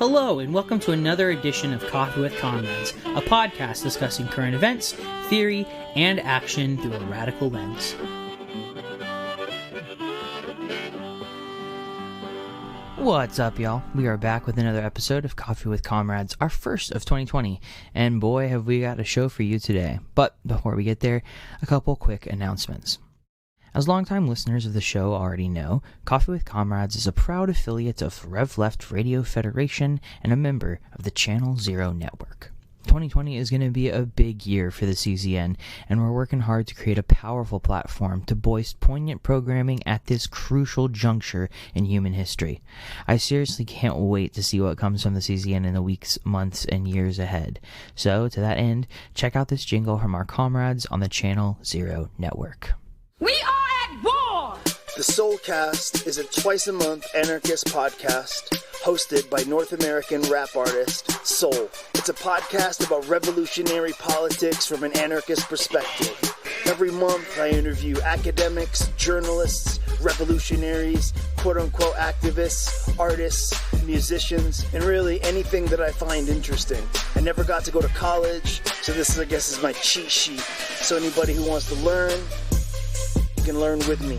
Hello, and welcome to another edition of Coffee with Comrades, a podcast discussing current events, theory, and action through a radical lens. What's up, y'all? We are back with another episode of Coffee with Comrades, our first of 2020, and boy, have we got a show for you today. But before we get there, a couple quick announcements. As longtime listeners of the show already know, Coffee with Comrades is a proud affiliate of Rev Left Radio Federation and a member of the Channel Zero Network. 2020 is going to be a big year for the CZN, and we're working hard to create a powerful platform to voice poignant programming at this crucial juncture in human history. I seriously can't wait to see what comes from the CZN in the weeks, months, and years ahead. So, to that end, check out this jingle from our comrades on the Channel Zero Network. We are at war! The Soulcast is a twice-a-month anarchist podcast hosted by North American rap artist Soul. It's a podcast about revolutionary politics from an anarchist perspective. Every month I interview academics, journalists, revolutionaries, quote-unquote activists, artists, musicians, and really anything that I find interesting. I never got to go to college, so this, I guess, is my cheat sheet. So anybody who wants to learn, you can learn with me.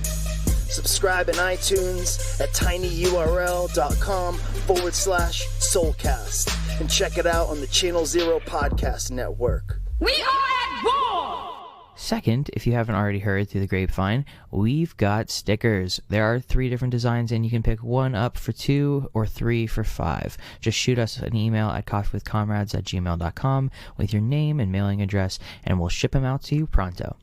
Subscribe in iTunes at tinyurl.com/Soulcast and check it out on the Channel Zero Podcast Network. We are at war! Second, if you haven't already heard through the grapevine, we've got stickers. There are 3 different designs, and you can pick one up for 2 or 3 for 5. Just shoot us an email at coffeewithcomrades@gmail.com with your name and mailing address, and we'll ship them out to you pronto.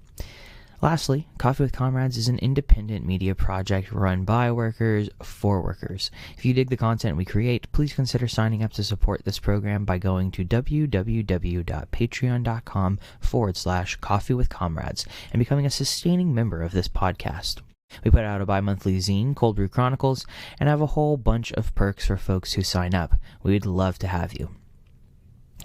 Lastly, Coffee with Comrades is an independent media project run by workers for workers. If you dig the content we create, please consider signing up to support this program by going to www.patreon.com/coffeewithcomrades and becoming a sustaining member of this podcast. We put out a bi-monthly zine, Cold Brew Chronicles, and have a whole bunch of perks for folks who sign up. We'd love to have you.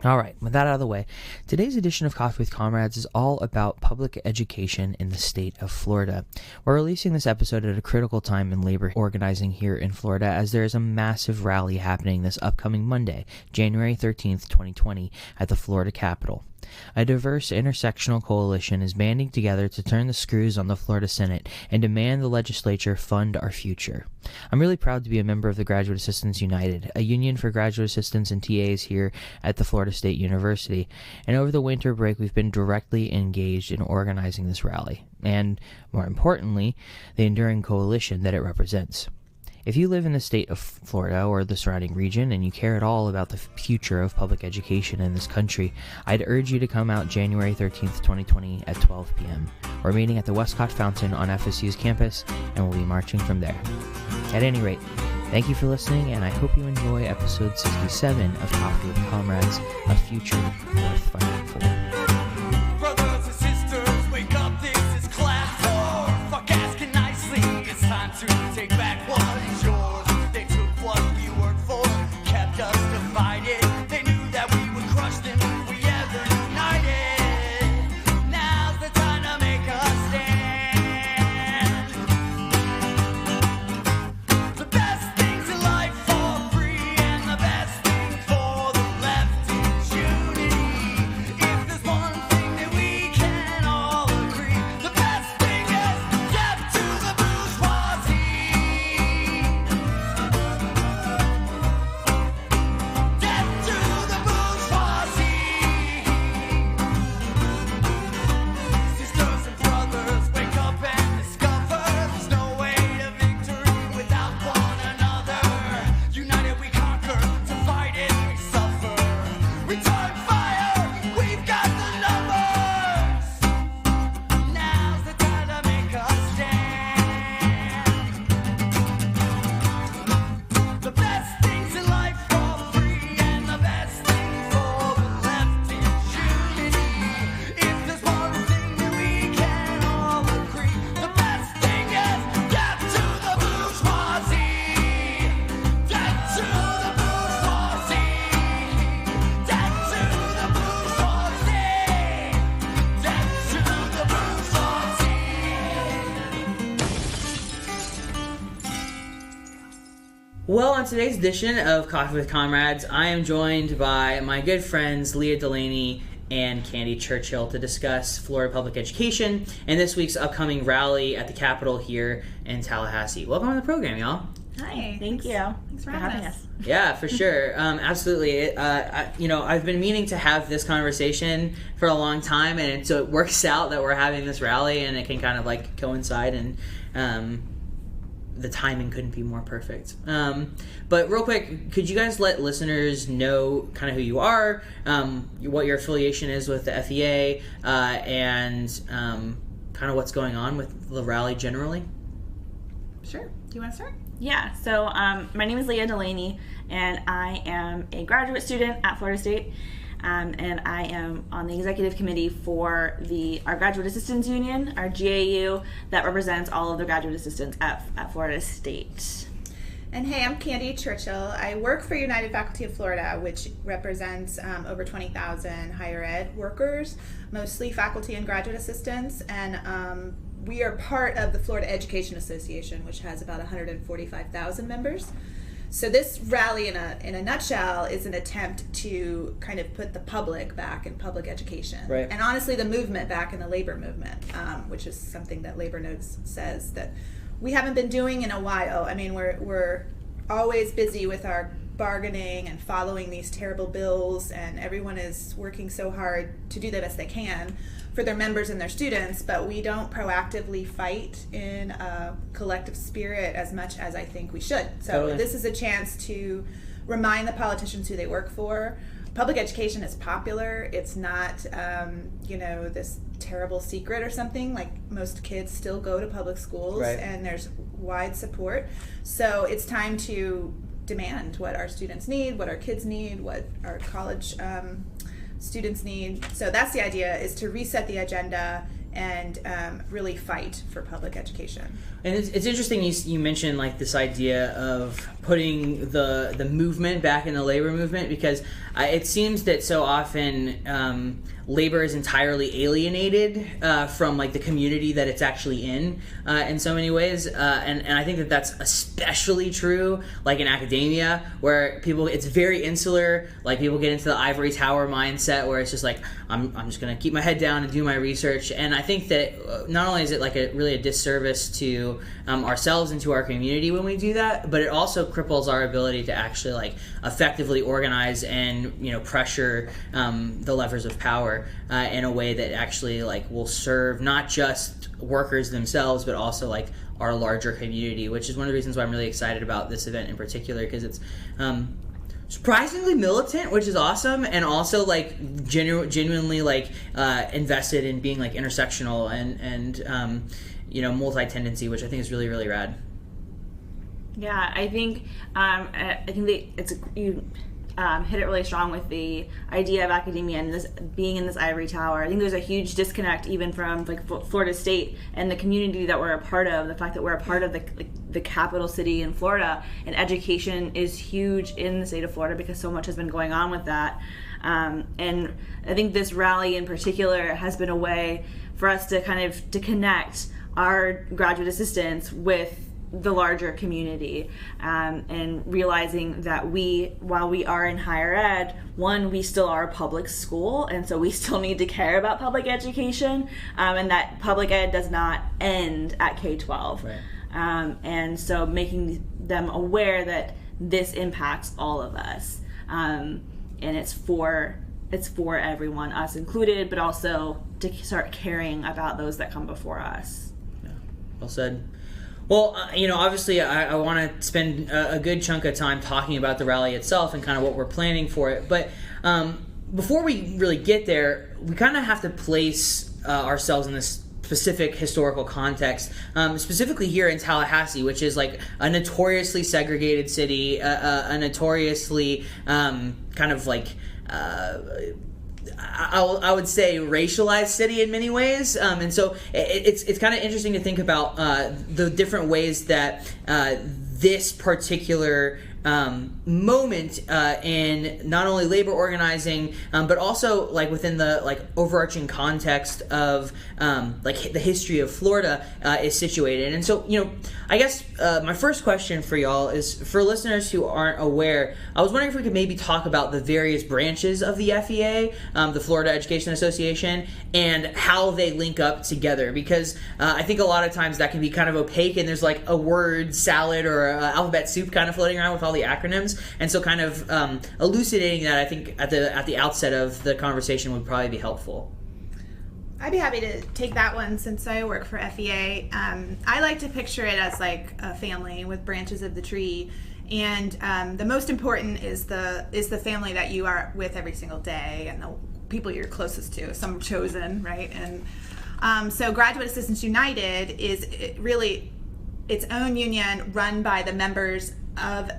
Alright, with that out of the way, today's edition of Coffee with Comrades is all about public education in the state of Florida. We're releasing this episode at a critical time in labor organizing here in Florida, as there is a massive rally happening this upcoming Monday, January 13th, 2020, at the Florida Capitol. A diverse intersectional coalition is banding together to turn the screws on the Florida Senate and demand the legislature fund our future. I'm really proud to be a member of the Graduate Assistants United, a union for graduate assistants and TAs here at the Florida State University, and over the winter break we've been directly engaged in organizing this rally, and, more importantly, the enduring coalition that it represents. If you live in the state of Florida or the surrounding region and you care at all about the future of public education in this country, I'd urge you to come out January 13th, 2020 at 12 p.m. We're meeting at the Westcott Fountain on FSU's campus, and we'll be marching from there. At any rate, thank you for listening, and I hope you enjoy episode 67 of Coffee with Comrades, A Future Worth Fighting For. Brothers and sisters, wake up, this is class 4. Fuck asking nicely, it's time to take back what is yours. They took what we worked for, kept us divided. They knew that we would crush them if we ever united. Now's the time to make a stand. The best things in life are free, and the best thing for the left is unity. If there's one thing that we can all agree, the best thing is death to the bourgeoisie. Well, on today's edition of Coffee with Comrades, I am joined by my good friends Leah, Delaney, and Candi, Churchill to discuss Florida public education and this week's upcoming rally at the Capitol here in Tallahassee. Welcome to the program, y'all. Hi. Thank you. Thanks for having us. Yeah, for sure. Absolutely. I've been meaning to have this conversation for a long time, and so it works out that we're having this rally, and it can kind of like coincide, and the timing couldn't be more perfect. But real quick, could you guys let listeners know kind of who you are, what your affiliation is with the FEA, and kind of what's going on with the rally generally? Sure. Do you want to start? Yeah, so my name is Leah Delaney, and I am a graduate student at Florida State, and I am on the executive committee for our Graduate Assistants Union, our GAU, that represents all of the graduate assistants at Florida State. And hey, I'm Candi, Churchill. I work for United Faculty of Florida, which represents over 20,000 higher ed workers, mostly faculty and graduate assistants, and we are part of the Florida Education Association, which has about 145,000 members. So this rally, in a nutshell, is an attempt to kind of put the public back in public education. Right. And honestly, the movement back in the labor movement, which is something that Labor Notes says that we haven't been doing in a while. I mean, we're always busy with our bargaining and following these terrible bills, and everyone is working so hard to do the best they can for their members and their students, but we don't proactively fight in a collective spirit as much as I think we should. So Totally. This is a chance to remind the politicians who they work for. Public education is popular. It's not, this terrible secret or something. Like, most kids still go to public schools, Right. and there's wide support. So it's time to demand what our students need, what our kids need, what our college students need. So that's the idea, is to reset the agenda and really fight for public education. And it's interesting you mentioned like this idea of putting the movement back in the labor movement, because it seems that so often labor is entirely alienated from like the community that it's actually in so many ways, and I think that that's especially true like in academia, where it's very insular. Like, people get into the ivory tower mindset where it's just like, I'm just gonna keep my head down and do my research. And I think that not only is it like really a disservice to ourselves and to our community when we do that, but it also cripples our ability to actually like effectively organize and pressure the levers of power in a way that actually like will serve not just workers themselves, but also like our larger community, which is one of the reasons why I'm really excited about this event in particular, because it's surprisingly militant, which is awesome, and also like genuinely like invested in being like intersectional and multi-tendency, which I think is really, really rad. Yeah, I think you hit it really strong with the idea of academia and this being in this ivory tower. I think there's a huge disconnect even from like Florida State and the community that we're a part of. The fact that we're a part of the capital city in Florida, and education is huge in the state of Florida because so much has been going on with that. And I think this rally in particular has been a way for us to to connect our graduate assistants with the larger community, and realizing that while we are in higher ed, we still are a public school, and so we still need to care about public education, and that public ed does not end at K-12. Right. And so making them aware that this impacts all of us, and it's for everyone, us included, but also to start caring about those that come before us. Yeah. Well said. Well, obviously I want to spend a good chunk of time talking about the rally itself and kind of what we're planning for it. But before we really get there, we kind of have to place ourselves in this specific historical context, specifically here in Tallahassee, which is like a notoriously segregated city, a notoriously kind of like... I would say racialized city in many ways, and so it's kind of interesting to think about the different ways that this particular moment in not only labor organizing, but also like within the like overarching context of like the history of Florida is situated. And so, I guess my first question for y'all is, for listeners who aren't aware, I was wondering if we could maybe talk about the various branches of the FEA, the Florida Education Association, and how they link up together, because I think a lot of times that can be kind of opaque, and there's like a word salad or alphabet soup kind of floating around with all the acronyms, and so kind of elucidating that, I think at the outset of the conversation would probably be helpful. I'd be happy to take that one since I work for FEA. I like to picture it as like a family with branches of the tree, and the most important is the family that you are with every single day and the people you're closest to, some chosen, right? And so Graduate Assistants United is really its own union run by the members of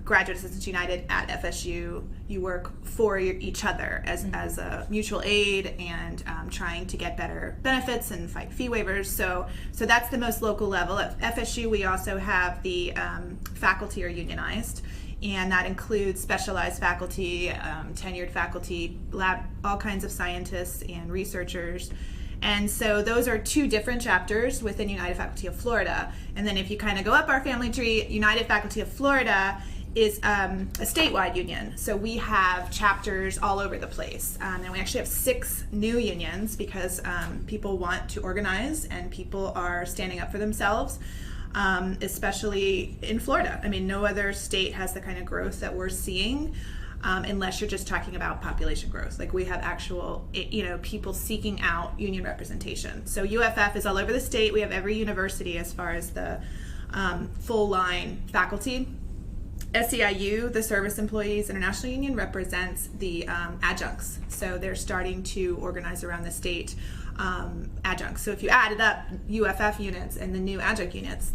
Graduate Assistants United at FSU. You work for each other as a mutual aid and trying to get better benefits and fight fee waivers. So that's the most local level. At FSU, we also have the faculty are unionized, and that includes specialized faculty, tenured faculty, lab, all kinds of scientists and researchers. And so those are two different chapters within United Faculty of Florida. And then if you kind of go up our family tree, United Faculty of Florida is a statewide union. So we have chapters all over the place. And we actually have 6 new unions because people want to organize and people are standing up for themselves, especially in Florida. I mean, no other state has the kind of growth that we're seeing. Unless you're just talking about population growth. Like we have actual, people seeking out union representation. So UFF is all over the state. We have every university as far as the full line faculty. SEIU, the Service Employees International Union, represents the adjuncts. So they're starting to organize around the state adjuncts. So if you added up UFF units and the new adjunct units,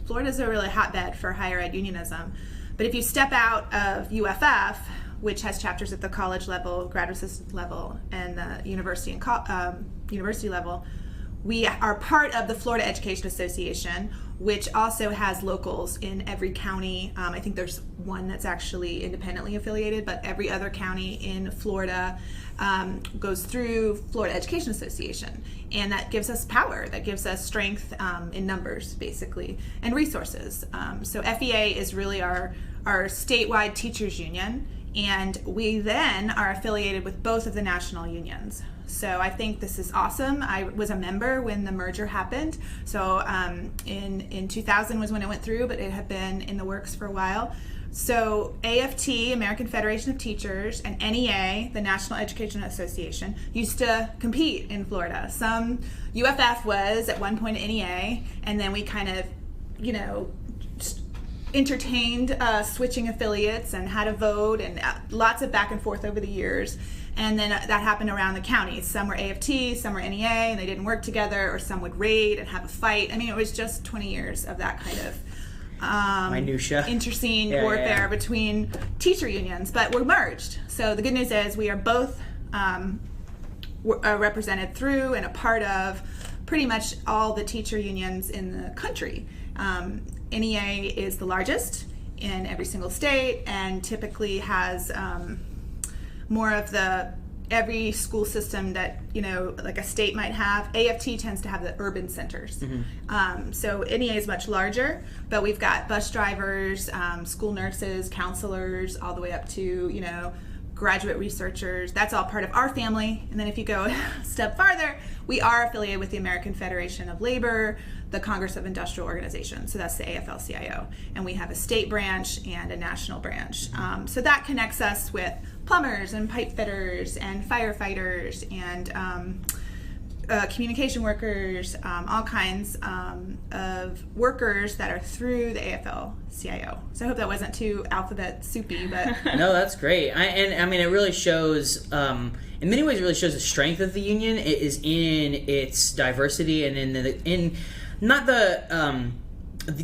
Florida's a really hotbed for higher ed unionism. But if you step out of UFF, which has chapters at the college level, graduate assistant level, and the university and university level, we are part of the Florida Education Association, which also has locals in every county. I think there's one that's actually independently affiliated, but every other county in Florida goes through Florida Education Association. And that gives us power, that gives us strength in numbers, basically, and resources. So FEA is really our statewide teachers union, and we then are affiliated with both of the national unions. So I think this is awesome. I was a member when the merger happened. So in 2000 was when it went through, but it had been in the works for a while. So AFT, American Federation of Teachers, and NEA, the National Education Association, used to compete in Florida. Some UFF was at one point at NEA, and then we kind of, entertained switching affiliates and had a vote and lots of back and forth over the years. And then that happened around the counties. Some were AFT, some were NEA, and they didn't work together, or some would raid and have a fight. I mean, it was just 20 years of that kind of minutia, interesting warfare between teacher unions, but we're merged. So the good news is we are both represented through and a part of pretty much all the teacher unions in the country. NEA is the largest in every single state and typically has more of every school system that, like a state might have. AFT tends to have the urban centers. Mm-hmm. So NEA is much larger, but we've got bus drivers, school nurses, counselors, all the way up to, graduate researchers. That's all part of our family. And then if you go a step farther, we are affiliated with the American Federation of Labor, the Congress of Industrial Organizations. So that's the AFL-CIO. And we have a state branch and a national branch. So that connects us with plumbers and pipe fitters and firefighters and communication workers, all kinds of workers that are through the AFL-CIO. So I hope that wasn't too alphabet soupy, but no, that's great. It really shows. In many ways, it really shows the strength of the union. It is in its diversity and in not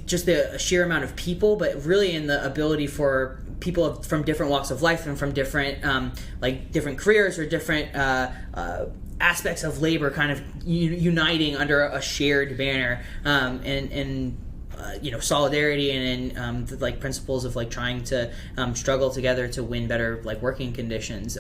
just the sheer amount of people, but really in the ability for people from different walks of life and from different different careers or different aspects of labor kind of uniting under a shared banner. solidarity and the, like, principles of, like, trying to struggle together to win better, like, working conditions.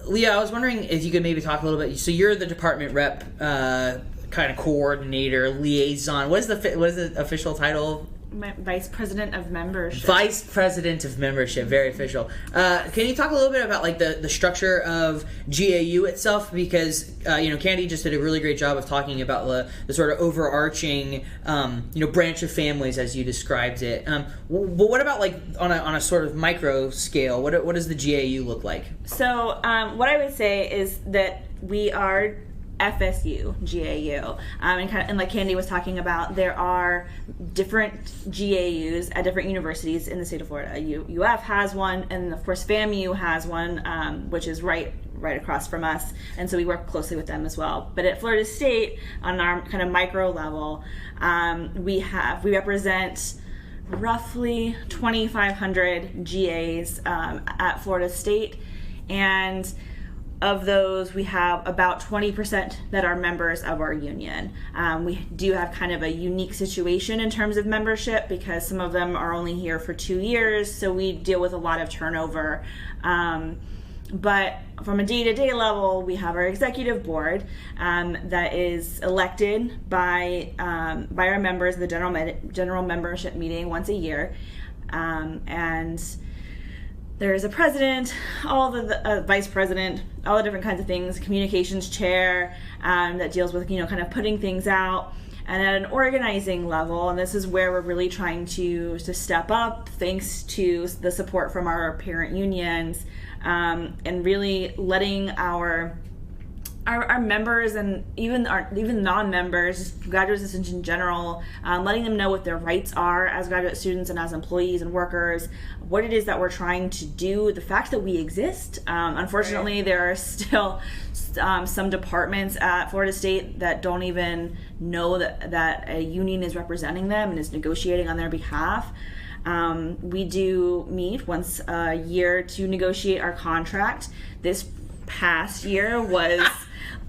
Leah, I was wondering if you could maybe talk a little bit. So you're the department rep, kind of coordinator, liaison. What is the official title? Vice President of Membership. Vice President of Membership, very official. Can you talk a little bit about, like, the structure of GAU itself? Because Candi just did a really great job of talking about the sort of overarching branch of families as you described it. But what about, like, on a sort of micro scale? What does the GAU look like? So what I would say is that we are FSU, GAU, and like Candi was talking about, there are different GAUs at different universities in the state of Florida. UF has one, and of course FAMU has one, which is right across from us, and so we work closely with them as well. But at Florida State, on our kind of micro level, we represent roughly 2,500 GAs at Florida State, and of those, we have about 20% that are members of our union. We do have kind of a unique situation in terms of membership because some of them are only here for 2 years, so we deal with a lot of turnover. But from a day-to-day level, we have our executive board that is elected by our members, the general membership meeting once a year, and there's a president, all the vice president, all the different kinds of things, communications chair that deals with kind of putting things out. And at an organizing level, and this is where we're really trying to step up, thanks to the support from our parent unions, and really letting our members and even non-members, graduate assistants in general, letting them know what their rights are as graduate students and as employees and workers, what it is that we're trying to do, the fact that we exist. Unfortunately, there are still some departments at Florida State that don't even know that a union is representing them and is negotiating on their behalf. We do meet once a year to negotiate our contract. This past year was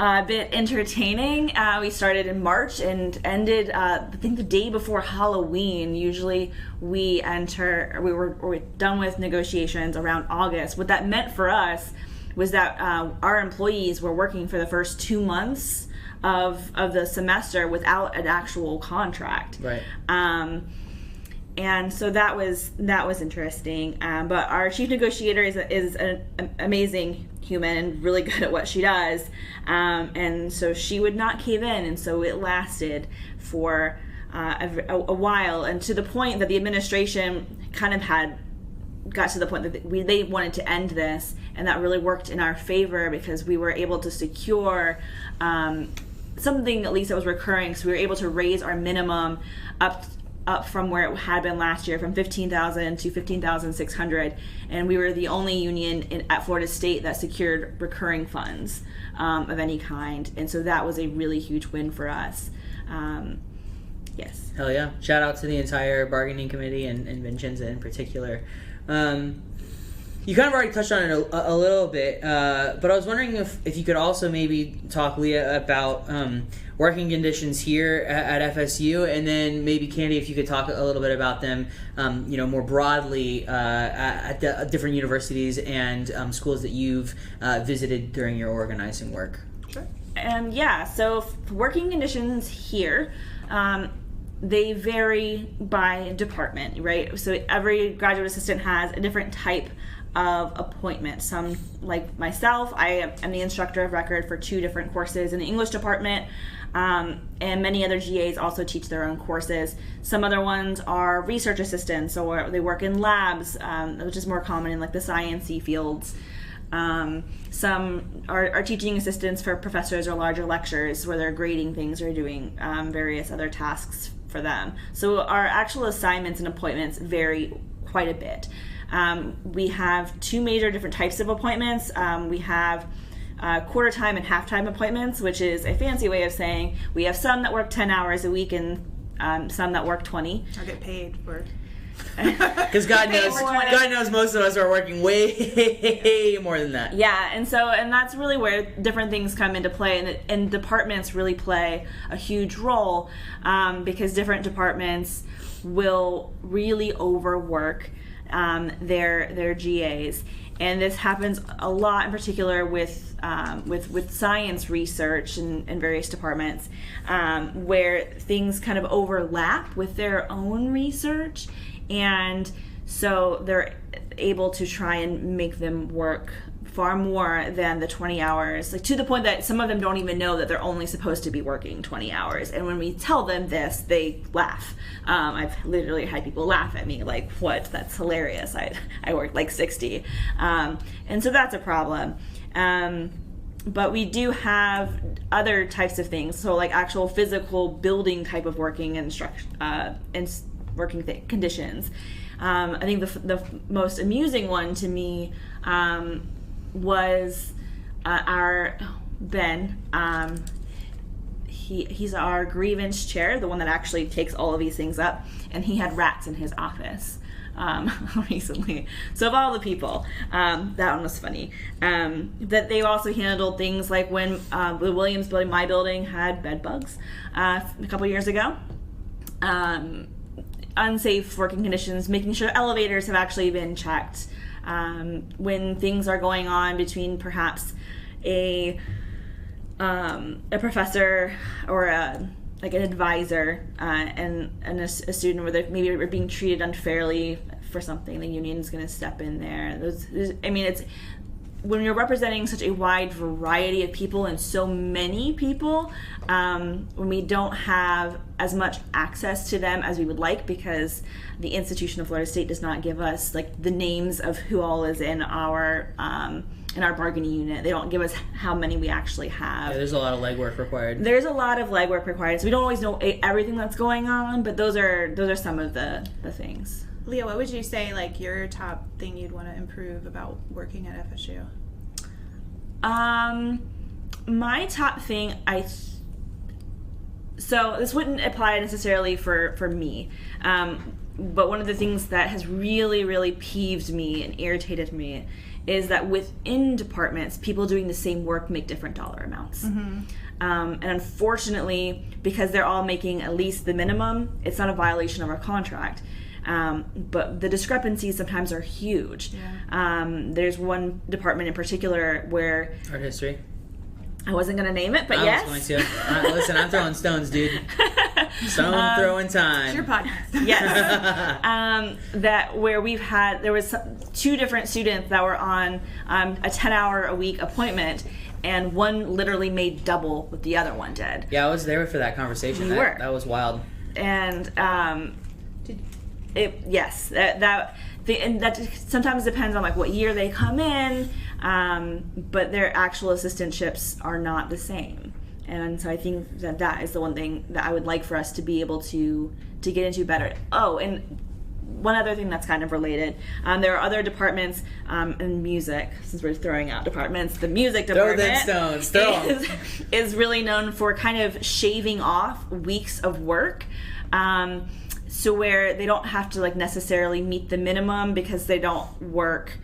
a bit entertaining. We started in March and ended, I think, the day before Halloween. Usually we were done with negotiations around August. What that meant for us was that our employees were working for the first 2 months of the semester without an actual contract. Right. And so that was interesting. But our chief negotiator is an amazing human and really good at what she does. And so she would not cave in, and so it lasted for a while, and to the point that the administration kind of got to the point that they wanted to end this, and that really worked in our favor because we were able to secure something at least that was recurring. So we were able to raise our minimum up from where it had been last year, from $15,000 to $15,600, and we were the only union at Florida State that secured recurring funds of any kind, and so that was a really huge win for us. Yes. Hell yeah! Shout out to the entire bargaining committee and Vincenza in particular. You kind of already touched on it a little bit, but I was wondering if you could also maybe talk, Leah, about working conditions here at FSU, and then maybe Candi, if you could talk a little bit about them, more broadly at the different universities and schools that you've visited during your organizing work. Sure. So working conditions here, they vary by department, right? So every graduate assistant has a different type of appointment. Some, like myself, I am the instructor of record for 2 different courses in the English department, and many other GAs also teach their own courses. Some other ones are research assistants, or they work in labs, which is more common in like the science-y fields. Some are teaching assistants for professors or larger lectures where they're grading things or doing various other tasks for them. So our actual assignments and appointments vary quite a bit. We have 2 major different types of appointments. We have quarter time and half time appointments, which is a fancy way of saying we have some that work 10 hours a week and some that work 20. Or get paid for Because God knows most of us are working way more than that. Yeah, and that's really where different things come into play, and departments really play a huge role, because different departments will really overwork their GAs. And this happens a lot, in particular with science research in various departments, where things kind of overlap with their own research, and so they're able to try and make them work far more than the 20 hours, like to the point that some of them don't even know that they're only supposed to be working 20 hours. And when we tell them this, they laugh. I've literally had people laugh at me like, what? That's hilarious. I worked like 60. And so that's a problem. But we do have other types of things. So like actual physical building type of working and working conditions. I think the most amusing one to me was our Ben. He's our grievance chair, the one that actually takes all of these things up, and he had rats in his office recently. So of all the people, that one was funny. That they also handled things like when the Williams building, my building, had bed bugs a couple years ago. Unsafe working conditions, making sure elevators have actually been checked. When things are going on between perhaps a professor or an advisor and a student, where they maybe are being treated unfairly for something, the union's going to step in there. It's when you're representing such a wide variety of people and so many people, when we don't have as much access to them as we would like, because the institution of Florida State does not give us like the names of who all is in our bargaining unit. They don't give us how many we actually have. Yeah, there's a lot of legwork required. There's a lot of legwork required, so we don't always know everything that's going on, but those are some of the things. Leah, what would you say, like, your top thing you'd want to improve about working at FSU? My top thing, so this wouldn't apply necessarily for me, but one of the things that has really, really peeved me and irritated me is that within departments, people doing the same work make different dollar amounts. Mm-hmm. And unfortunately, because they're all making at least the minimum, it's not a violation of our contract. But the discrepancies sometimes are huge. Yeah. There's one department in particular where... Art history. I wasn't going to name it, but yes. I was going to. Listen, I'm throwing stones, dude. Stone throwing time. It's your podcast. Yes. There was two different students that were on a 10-hour-a-week appointment, and one literally made double what the other one did. Yeah, I was there for that conversation. That was wild. And... that sometimes depends on like what year they come in, but their actual assistantships are not the same, and so I think that is the one thing that I would like for us to be able to get into better. Oh, and one other thing that's kind of related, there are other departments in music. Since we're throwing out departments, the music department is really known for kind of shaving off weeks of work. So where they don't have to like necessarily meet the minimum because they don't work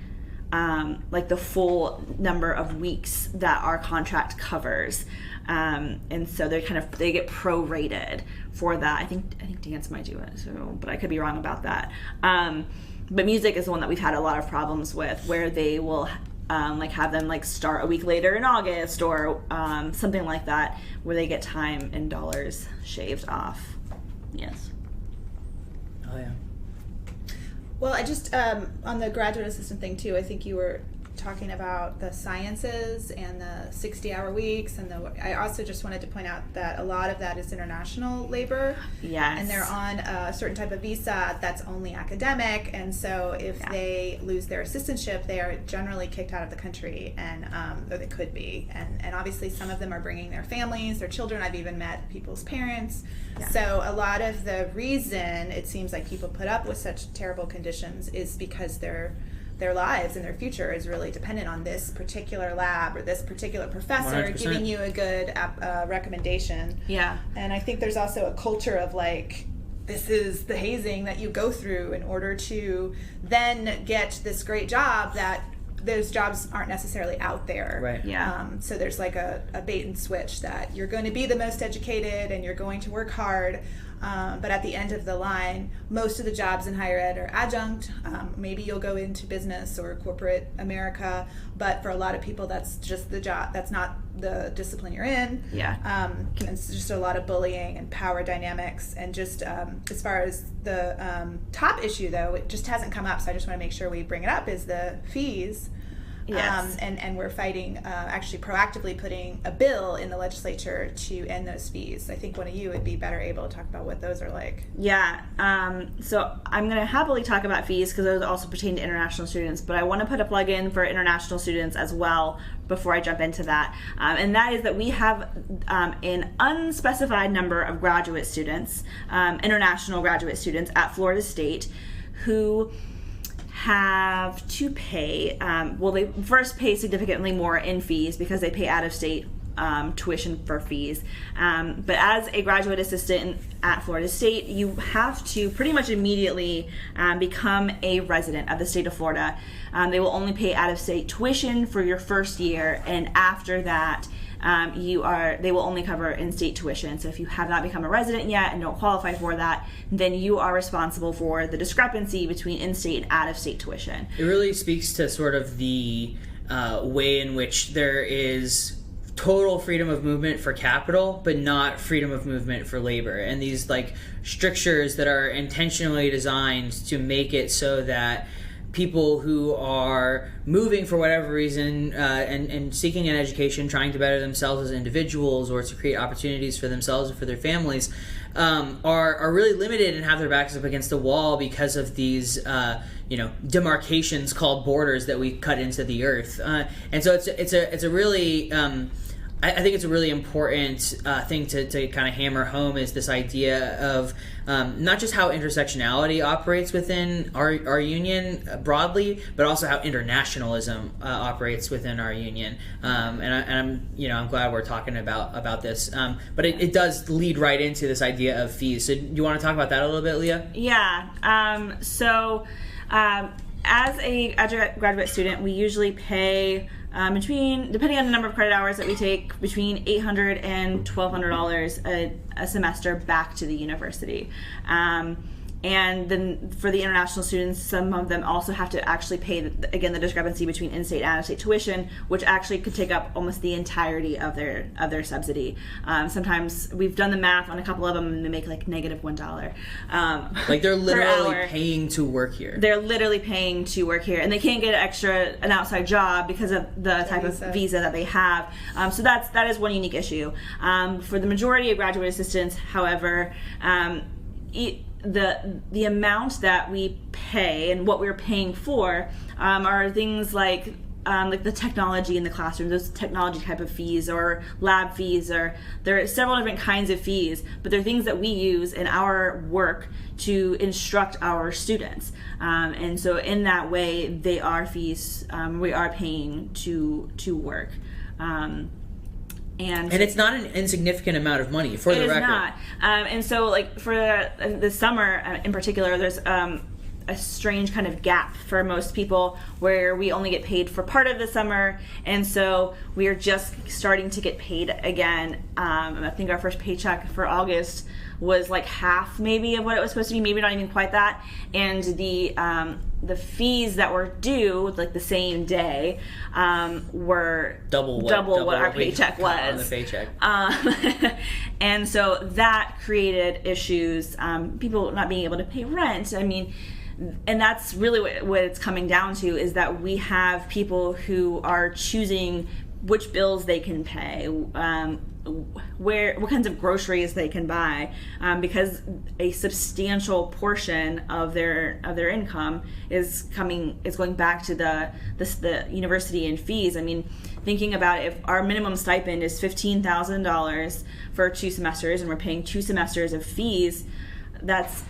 like the full number of weeks that our contract covers, and so they get prorated for that. I think dance might do it, but I could be wrong about that. But music is the one that we've had a lot of problems with, where they will like have them like start a week later in August or something like that, where they get time and dollars shaved off. Yes. Oh, yeah. Well, I just, on the graduate assistant thing, too, I think you were talking about the sciences and the 60-hour weeks, and I also just wanted to point out that a lot of that is international labor. Yes. And they're on a certain type of visa that's only academic, and so if they lose their assistantship, they are generally kicked out of the country, and or they could be. And obviously some of them are bringing their families, their children. I've even met people's parents. Yeah. So a lot of the reason it seems like people put up with such terrible conditions is because their lives and their future is really dependent on this particular lab or this particular professor 100%. Giving you a good recommendation. Yeah. And I think there's also a culture of like this is the hazing that you go through in order to then get this great job, that those jobs aren't necessarily out there. Right. Yeah. So there's like a bait and switch that you're going to be the most educated and you're going to work hard. But at the end of the line, most of the jobs in higher ed are adjunct. Maybe you'll go into business or corporate America, but for a lot of people, that's just the job. That's not the discipline you're in. Yeah. And it's just a lot of bullying and power dynamics. And just as far as the top issue, though, it just hasn't come up, so I just want to make sure we bring it up, is the fees. Yes. And we're fighting, actually proactively putting a bill in the legislature to end those fees. I think one of you would be better able to talk about what those are like. Yeah. So I'm going to happily talk about fees because those also pertain to international students, but I want to put a plug in for international students as well before I jump into that. And that is that we have an unspecified number of graduate students, international graduate students at Florida State, who have to pay, they first pay significantly more in fees because they pay out-of-state tuition for fees. But as a graduate assistant at Florida State, you have to pretty much immediately become a resident of the state of Florida. They will only pay out-of-state tuition for your first year, and after that, they will only cover in-state tuition. So if you have not become a resident yet and don't qualify for that, then you are responsible for the discrepancy between in-state and out-of-state tuition. It really speaks to sort of the way in which there is total freedom of movement for capital, but not freedom of movement for labor. And these like strictures that are intentionally designed to make it so that people who are moving for whatever reason and seeking an education, trying to better themselves as individuals or to create opportunities for themselves and for their families, are really limited and have their backs up against the wall because of these demarcations called borders that we cut into the earth. And so it's a really I think it's a really important thing to kind of hammer home, is this idea of not just how intersectionality operates within our union broadly, but also how internationalism operates within our union. And I'm glad we're talking about this. But it does lead right into this idea of fees. So do you want to talk about that a little bit, Leah? Yeah. As a graduate student, we usually pay depending on the number of credit hours that we take, between $800 and $1,200 a semester back to the university. And then for the international students, some of them also have to actually pay, the discrepancy between in-state and out-of-state tuition, which actually could take up almost the entirety of their subsidy. Sometimes we've done the math on a couple of them, and they make like -$1. Like they're literally paying to work here. They're literally paying to work here, and they can't get an outside job because of the type of visa that they have. So that is one unique issue. For the majority of graduate assistants, however, the amount that we pay and what we're paying for are things like the technology in the classroom, those technology type of fees or lab fees, or there are several different kinds of fees, but they're things that we use in our work to instruct our students. And so in that way, they are fees we are paying to work. And it's not an insignificant amount of money, for the record. It is not. And so, like, for the summer in particular, there's a strange kind of gap for most people where we only get paid for part of the summer, and so we are just starting to get paid again. I think our first paycheck for August was like half maybe of what it was supposed to be, maybe not even quite that. And the fees that were due like the same day were double what our paycheck was. On the paycheck. And so that created issues, people not being able to pay rent. I mean, and that's really what it's coming down to, is that we have people who are choosing which bills they can pay, what kinds of groceries they can buy, because a substantial portion of their income is going back to the university and fees. I mean, thinking about it, if our minimum stipend is $15,000 for 2 semesters, and we're paying 2 semesters of fees, that's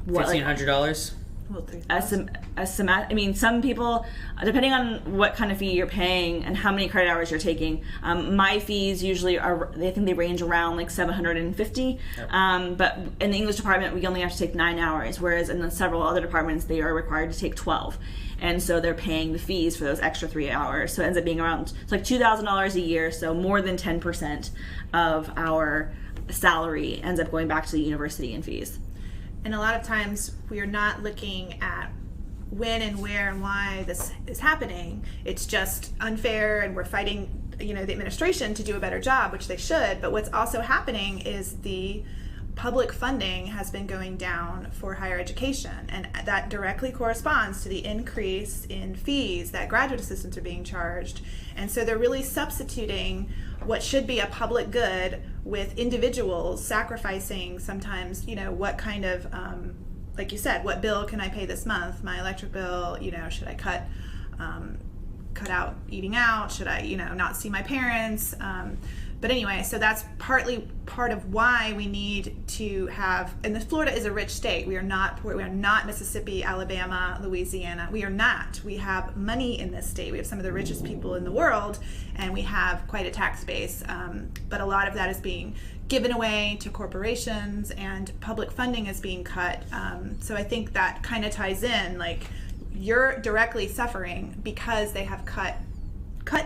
what, $1,500. Well, I mean, some people, depending on what kind of fee you're paying and how many credit hours you're taking, my fees usually are, I think they range around like 750. Yep. But in the English department, we only have to take 9 hours, whereas in the several other departments, they are required to take 12. And so they're paying the fees for those extra 3 hours. So it ends up being around, it's like $2,000 a year, so more than 10% of our salary ends up going back to the university in fees. And a lot of times we are not looking at when and where and why this is happening. It's just unfair, and we're fighting, the administration to do a better job, which they should. But what's also happening is the public funding has been going down for higher education, and that directly corresponds to the increase in fees that graduate assistants are being charged. And so they're really substituting what should be a public good with individuals sacrificing sometimes, what kind of, like you said, what bill can I pay this month? My electric bill, should I cut out eating out? Should I, not see my parents? But anyway, so that's partly part of why we need to have, and Florida is a rich state. We are not Mississippi, Alabama, Louisiana. We are not. We have money in this state. We have some of the richest people in the world, and we have quite a tax base. But a lot of that is being given away to corporations, and public funding is being cut. So I think that kind of ties in, like, you're directly suffering because they have cut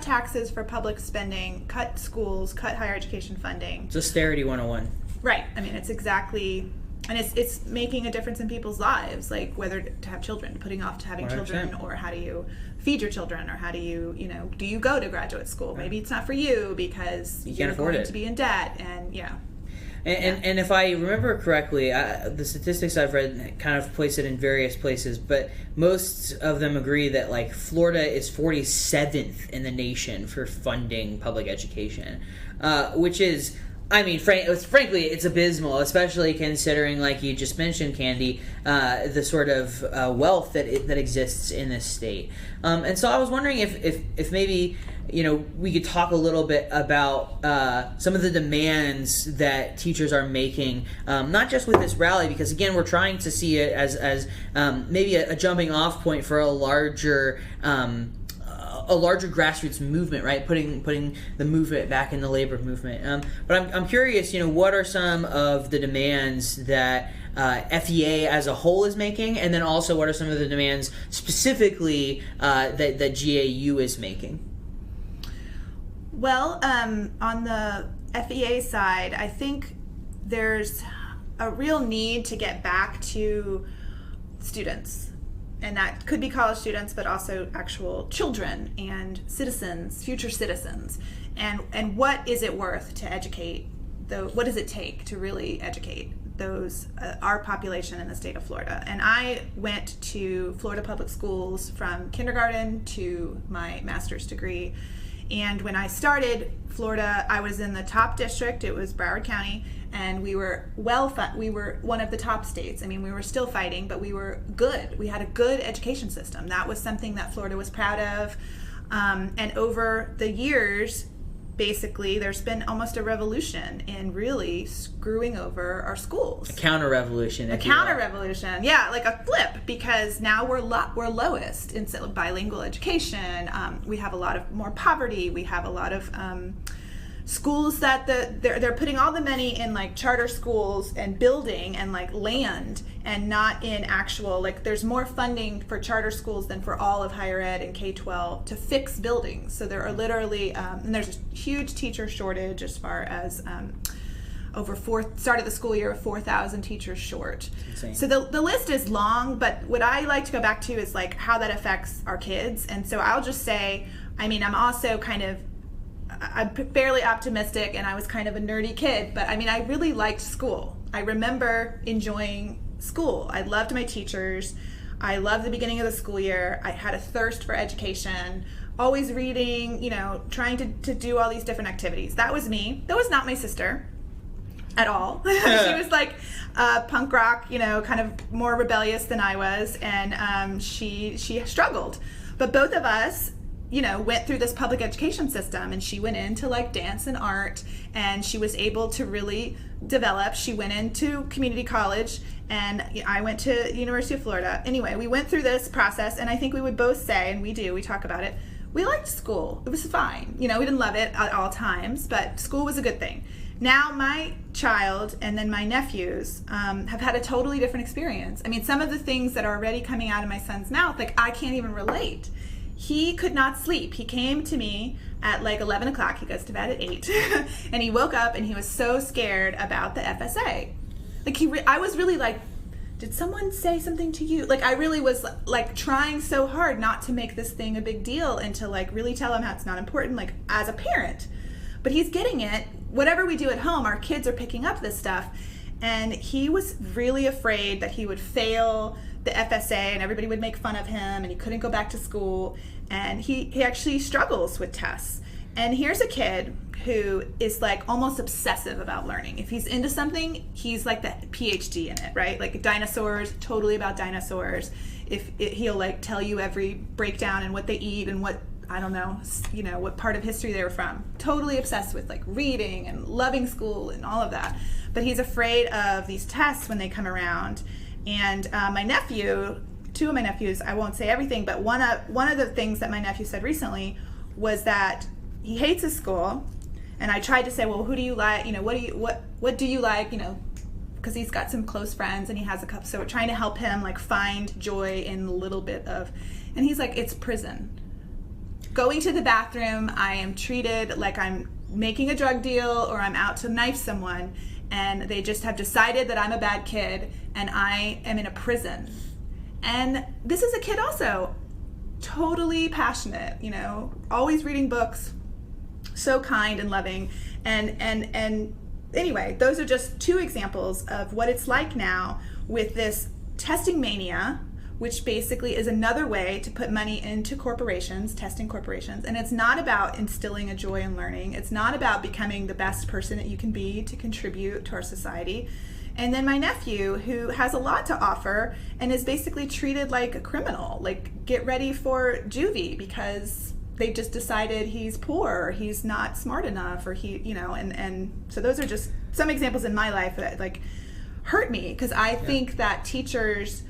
taxes for public spending, cut schools, cut higher education funding. It's austerity 101. Right. I mean, it's exactly, and it's making a difference in people's lives, like whether to have children, putting off to having 100%. children, or how do you feed your children, or how do you, do you go to graduate school? Maybe it's not for you because you're going to be in debt, and And if I remember correctly, the statistics I've read kind of place it in various places, but most of them agree that, like, Florida is 47th in the nation for funding public education, which is, I mean, frankly, it's abysmal, especially considering, like you just mentioned, Candi, the sort of wealth that exists in this state. And so I was wondering if maybe, we could talk a little bit about some of the demands that teachers are making, not just with this rally, because again, we're trying to see it as maybe a jumping off point for a larger grassroots movement, right? Putting the movement back in the labor movement. But I'm curious, what are some of the demands that FEA as a whole is making, and then also what are some of the demands specifically that GAU is making? Well, on the FEA side, I think there's a real need to get back to students. And that could be college students, but also actual children and citizens, future citizens. And what is it worth to educate? What does it take to really educate our population in the state of Florida? And I went to Florida public schools from kindergarten to my master's degree. And when I started Florida, I was in the top district. It was Broward County, and we were we were one of the top states. I mean, we were still fighting, but we were good. We had a good education system. That was something that Florida was proud of. And over the years, basically, there's been almost a revolution in really screwing over our schools. A counter-revolution. Yeah, like a flip, because now we're lowest in bilingual education. We have a lot of more poverty. We have a lot of schools that they're putting all the money in, like, charter schools and building and, like, land, and not in actual, like, there's more funding for charter schools than for all of higher ed and K-12 to fix buildings. So there are literally and there's a huge teacher shortage, as far as started the school year with 4,000 teachers short. So the list is long, but what I like to go back to is, like, how that affects our kids. And so I'll just say, I mean, I'm fairly optimistic, and I was kind of a nerdy kid, but I mean, I really liked school. I remember enjoying school. I loved my teachers. I loved the beginning of the school year. I had a thirst for education, always reading, trying to do all these different activities. That was me. That was not my sister at all. She was like punk rock, kind of more rebellious than I was, and she struggled. But both of us went through this public education system, and she went into like dance and art, and she was able to really develop. She went into community college, and I went to University of Florida. Anyway, we went through this process, and I think we would both say, and we talk about it, we liked school. It was fine. We didn't love it at all times, but school was a good thing. Now my child and then my nephews have had a totally different experience. I mean, some of the things that are already coming out of my son's mouth, like I can't even relate. He could not sleep. He came to me at like 11 o'clock. He goes to bed at 8. And he woke up and he was so scared about the FSA. Like I was really like, did someone say something to you? Like I really was like trying so hard not to make this thing a big deal and to like really tell him how it's not important, like as a parent. But he's getting it. Whatever we do at home, our kids are picking up this stuff. And he was really afraid that he would fail the FSA and everybody would make fun of him and he couldn't go back to school. And he actually struggles with tests. And here's a kid who is like almost obsessive about learning. If he's into something, he's like the PhD in it, right? Like dinosaurs, totally about dinosaurs. He'll like tell you every breakdown and what they eat and what, I don't know, what part of history they were from. Totally obsessed with like reading and loving school and all of that. But he's afraid of these tests when they come around. And my nephew, two of my nephews, I won't say everything, but one of the things that my nephew said recently was that he hates his school. And I tried to say, well, who do you like? What do you like? Because he's got some close friends and he has a couple. So we're trying to help him like find joy in a little bit of, and he's like, it's prison. Going to the bathroom, I am treated like I'm making a drug deal or I'm out to knife someone, and they just have decided that I'm a bad kid and I am in a prison. And this is a kid also, totally passionate, always reading books, so kind and loving. And anyway, those are just two examples of what it's like now with this testing mania, which basically is another way to put money into corporations, testing corporations. And it's not about instilling a joy in learning. It's not about becoming the best person that you can be to contribute to our society. And then my nephew, who has a lot to offer and is basically treated like a criminal, like get ready for juvie because they just decided he's poor or he's not smart enough or and so those are just some examples in my life that like hurt me because I think that teachers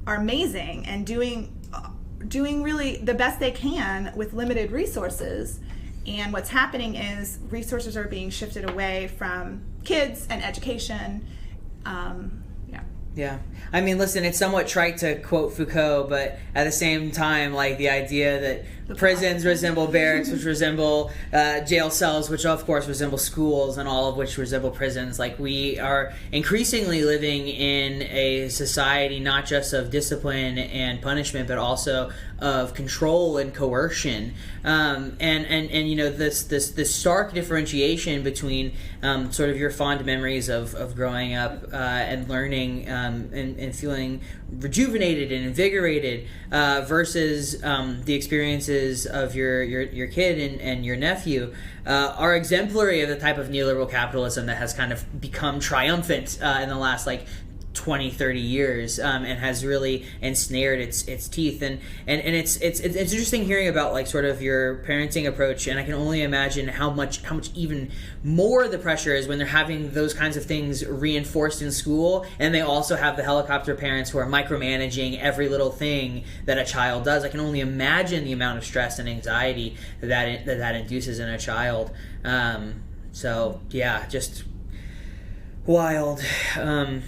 are amazing and doing really the best they can with limited resources, and what's happening is resources are being shifted away from kids and education. Yeah. I mean, listen, it's somewhat trite to quote Foucault, but at the same time, like the idea that prisons resemble barracks, which resemble jail cells, which of course resemble schools, and all of which resemble prisons. Like we are increasingly living in a society not just of discipline and punishment, but also of control and coercion. And this stark differentiation between sort of your fond memories of growing up and learning and feeling rejuvenated and invigorated versus the experiences of your kid and your nephew are exemplary of the type of neoliberal capitalism that has kind of become triumphant in the last 20-30 years and has really ensnared its teeth and it's interesting hearing about sort of your parenting approach, and I can only imagine how much even more the pressure is when they're having those kinds of things reinforced in school, and they also have the helicopter parents who are micromanaging every little thing that a child does. I can only imagine the amount of stress and anxiety that induces in a child. So yeah, just wild. Leah,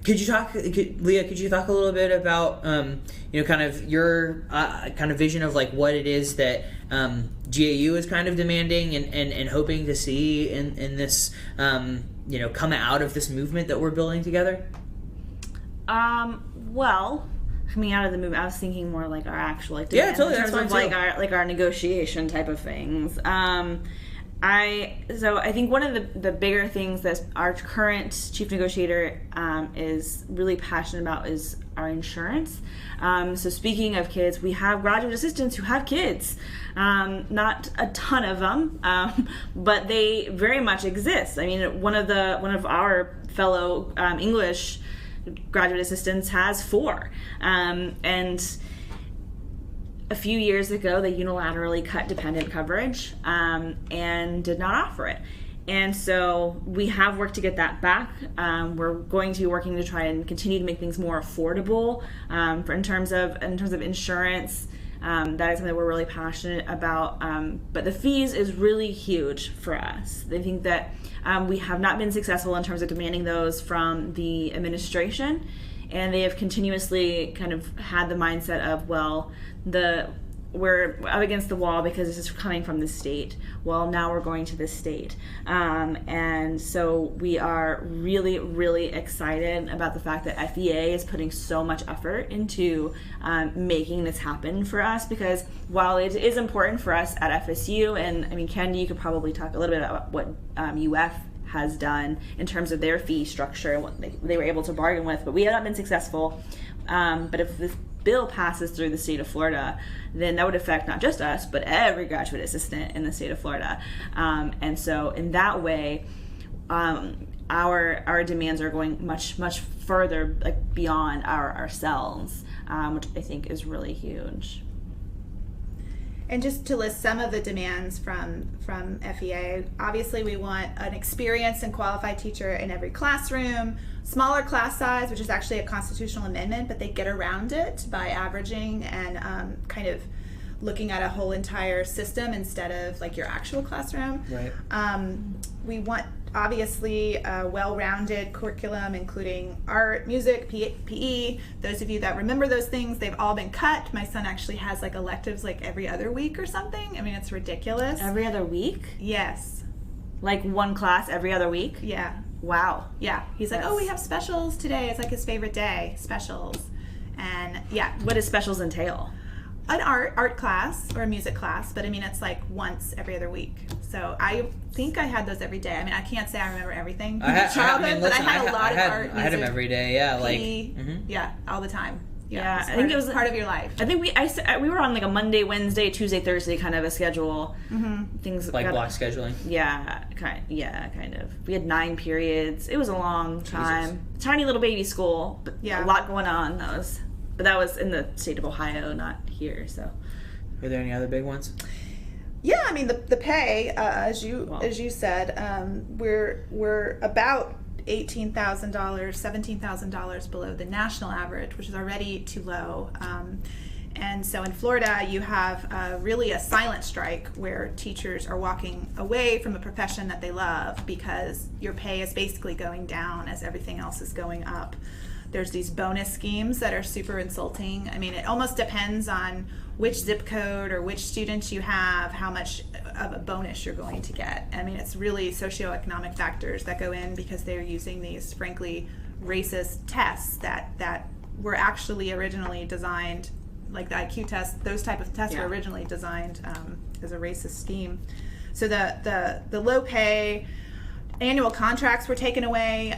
could you talk a little bit about, kind of your kind of vision of what it is that GAU is kind of demanding and hoping to see in this, come out of this movement that we're building together? Well, coming out of the movement, I was thinking more our actual demands, yeah, totally, in terms of our negotiation type of things. I think one of the bigger things that our current chief negotiator is really passionate about is our insurance. So speaking of kids, we have graduate assistants who have kids. Not a ton of them, but they very much exist. I mean, one of our fellow English graduate assistants has 4, and a few years ago, they unilaterally cut dependent coverage and did not offer it. And so we have worked to get that back. We're going to be working to try and continue to make things more affordable in terms of insurance. That is something we're really passionate about. But the fees is really huge for us. I think that we have not been successful in terms of demanding those from the administration, and they have continuously kind of had the mindset of, well, we're up against the wall because this is coming from the state. Well, now we're going to the state. And so we are really, really excited about the fact that FEA is putting so much effort into making this happen for us, because while it is important for us at FSU, and I mean, Candi, you could probably talk a little bit about what UF has done in terms of their fee structure and what they were able to bargain with, but we have not been successful. But if this bill passes through the state of Florida, then that would affect not just us, but every graduate assistant in the state of Florida. And so in that way, our demands are going much, much further, like beyond ourselves, which I think is really huge. And just to list some of the demands from FEA, obviously we want an experienced and qualified teacher in every classroom, smaller class size, which is actually a constitutional amendment, but they get around it by averaging and kind of looking at a whole entire system instead of like your actual classroom. Right. We want obviously a well-rounded curriculum, including art, music, PE. Those of you that remember those things, they've all been cut. My son actually has like electives like every other week or something. I mean, it's ridiculous. Every other week? Yes. Like one class every other week? Yeah. Wow. Yeah. He's like, oh, we have specials today. It's like his favorite day, specials. And yeah. What does specials entail? An art class or a music class, but I mean, it's like once every other week. So I think I had those every day. I mean, I can't say I remember everything from childhood, but I had a lot of art, music. I had them every day, yeah. Yeah, all the time. Yeah, I think it was part of your life. I think we were on like a Monday, Wednesday, Tuesday, Thursday kind of a schedule. Mm-hmm. Things like block scheduling. Yeah, kind of. We had 9 periods. It was a long time. Jesus. Tiny little baby school, but a lot going on. But that was in the state of Ohio, not here. So, are there any other big ones? Yeah, I mean the pay, as you said, we're about $18,000, $17,000 below the national average, which is already too low. And so in Florida, you have really a silent strike where teachers are walking away from a profession that they love because your pay is basically going down as everything else is going up. There's these bonus schemes that are super insulting. I mean, it almost depends on which zip code or which students you have, how much of a bonus you're going to get. I mean, it's really socioeconomic factors that go in because they're using these, frankly, racist tests that were actually originally designed, like the IQ test, those type of tests were originally designed as a racist scheme. So the low pay, annual contracts were taken away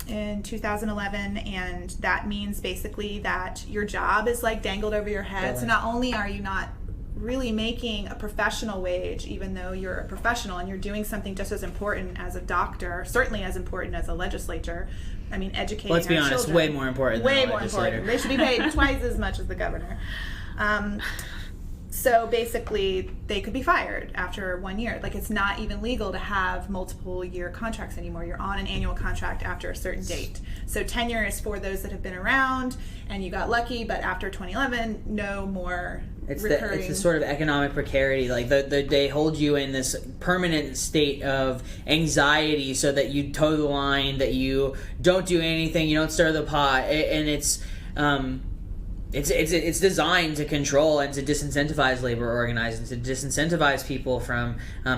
in 2011, and that means basically that your job is like dangled over your head. Really? So not only are you not really making a professional wage, even though you're a professional and you're doing something just as important as a doctor, certainly as important as a legislator. I mean, educating our children. Let's be honest, way more important than a legislator. They should be paid twice as much as the governor. So basically, they could be fired after 1 year. Like, it's not even legal to have multiple year contracts anymore. You're on an annual contract after a certain date. So tenure is for those that have been around and you got lucky, but after 2011, no more recurring. It's the sort of economic precarity. Like, they hold you in this permanent state of anxiety so that you toe the line, that you don't do anything, you don't stir the pot, and it's designed to control and to disincentivize labor organizing, to disincentivize people from